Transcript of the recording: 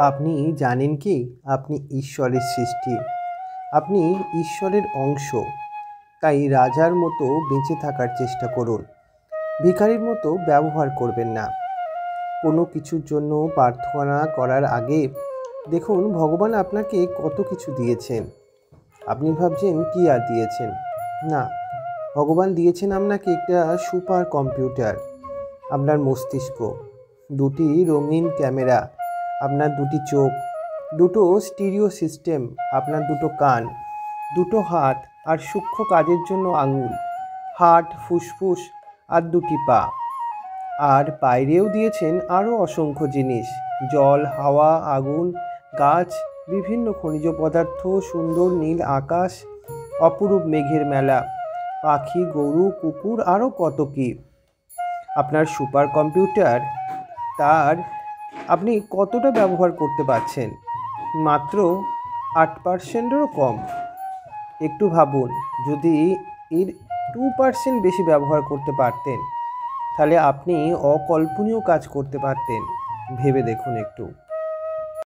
আপনি জানেন কি আপনি ঈশ্বরের সৃষ্টি। আপনি ঈশ্বরের অংশ। তাই রাজার মতো বেঁচে থাকার চেষ্টা করুন। ভিখারির মতো ব্যবহার করবেন না। কোনো কিছুর জন্য প্রার্থনা করার আগে দেখুন ভগবান আপনাকে কত কিছু দিয়েছেন। আপনি ভাবছেন কি আর দিয়েছেন? না, ভগবান দিয়েছেন আপনাকে একটা সুপার কম্পিউটার, আপনার মস্তিষ্ক, দুটি রঙিন ক্যামেরা, আপনার দুটি চোখ, দুটো স্টিরিও সিস্টেম, আপনার দুটো কান, দুটো হাত আর সূক্ষ্ম কাজের জন্য আঙুল, হার্ট, ফুসফুস আর দুটি পা। আর বাইরেও দিয়েছেন আরও অসংখ্য জিনিস: জল, হাওয়া, আগুন, গাছ, বিভিন্ন খনিজ পদার্থ, সুন্দর নীল আকাশ, অপরূপ মেঘের মেলা, পাখি, গরু, কুকুর, আরও কত কী। আপনার সুপার কম্পিউটার, তার আপনি কতটা ব্যবহার করতে পারছেন? মাত্র 8%-এরও কম। একটু ভাবুন, যদি এর 2% বেশি ব্যবহার করতে পারতেন তাহলে আপনি অকল্পনীয় কাজ করতে পারতেন। ভেবে দেখুন একটু।